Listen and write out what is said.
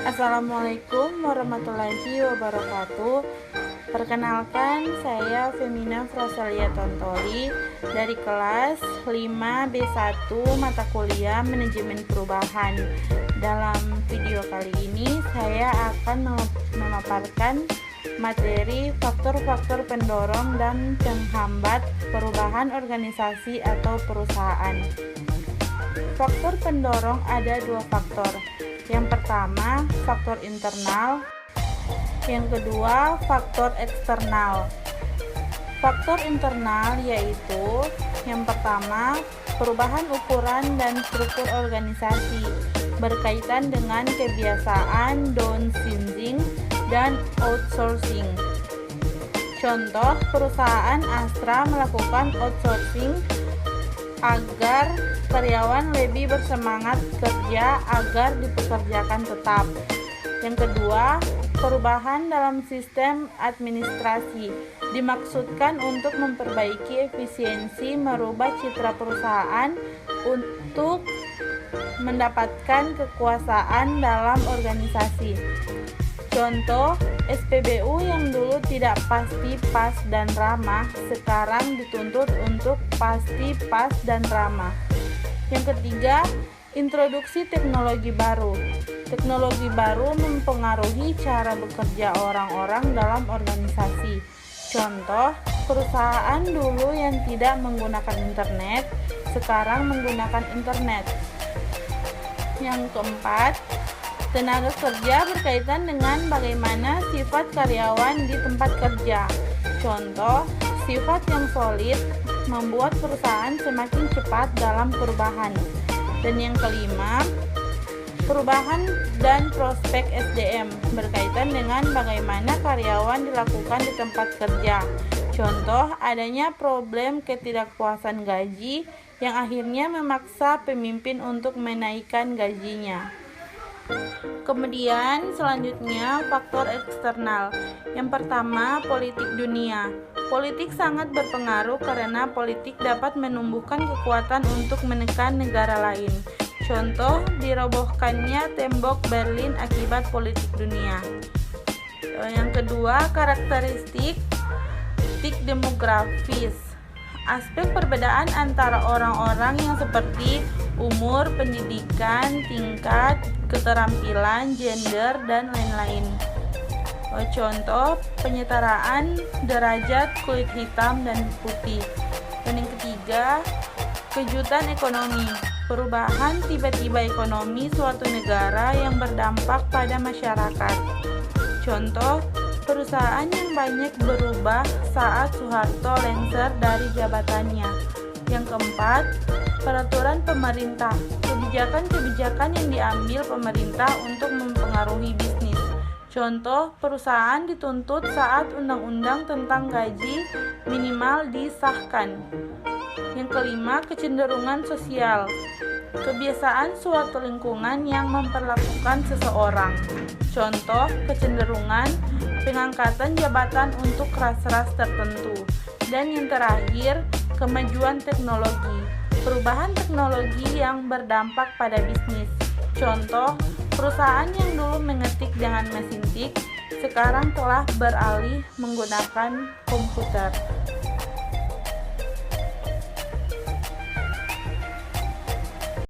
Assalamualaikum warahmatullahi wabarakatuh. Perkenalkan, saya Femina Frasalia Tontoli dari kelas 5B1 mata kuliah Manajemen Perubahan. Dalam video kali ini saya akan memaparkan materi faktor-faktor pendorong dan penghambat perubahan organisasi atau perusahaan. Faktor pendorong ada dua faktor. Yang pertama, faktor internal. Yang kedua, faktor eksternal. Faktor internal yaitu yang pertama, perubahan ukuran dan struktur organisasi berkaitan dengan kebiasaan downsizing dan outsourcing. Contoh, perusahaan Astra melakukan outsourcing agar karyawan lebih bersemangat kerja agar dipekerjakan tetap. Yang kedua, perubahan dalam sistem administrasi dimaksudkan untuk memperbaiki efisiensi, merubah citra perusahaan untuk mendapatkan kekuasaan dalam organisasi. Contoh, SPBU yang dulu tidak pasti, pas, dan ramah sekarang dituntut untuk pasti, pas, dan ramah. Yang ketiga, introduksi teknologi baru. Teknologi baru mempengaruhi cara bekerja orang-orang dalam organisasi. Contoh, perusahaan dulu yang tidak menggunakan internet sekarang menggunakan internet. Yang keempat, tenaga kerja berkaitan dengan bagaimana sifat karyawan di tempat kerja. Contoh, sifat yang solid membuat perusahaan semakin cepat dalam perubahan. Dan yang kelima, perubahan dan prospek SDM berkaitan dengan bagaimana karyawan dilakukan di tempat kerja. Contoh, adanya problem ketidakpuasan gaji yang akhirnya memaksa pemimpin untuk menaikkan gajinya. Kemudian selanjutnya faktor eksternal. Yang pertama, politik dunia. Politik sangat berpengaruh karena politik dapat menumbuhkan kekuatan untuk menekan negara lain. Contoh, dirobohkannya tembok Berlin akibat politik dunia. Yang kedua, karakteristik demografis. Aspek perbedaan antara orang-orang yang seperti umur, pendidikan, tingkat, keterampilan, gender, dan lain-lain. Contoh, penyetaraan derajat kulit hitam dan putih. Dan yang ketiga, kejutan ekonomi. Perubahan tiba-tiba ekonomi suatu negara yang berdampak pada masyarakat. Contoh, perusahaan yang banyak berubah saat Soeharto lengser dari jabatannya. Yang keempat, peraturan pemerintah. Kebijakan-kebijakan yang diambil pemerintah untuk mempengaruhi bisnis. Contoh, perusahaan dituntut saat undang-undang tentang gaji minimal disahkan. Yang kelima, kecenderungan sosial. Kebiasaan suatu lingkungan yang memperlakukan seseorang. Contoh, kecenderungan pengangkatan jabatan untuk ras-ras tertentu. Dan yang terakhir, kemajuan teknologi. Perubahan teknologi yang berdampak pada bisnis. Contoh, perusahaan yang dulu mengetik dengan mesin tik sekarang telah beralih menggunakan komputer.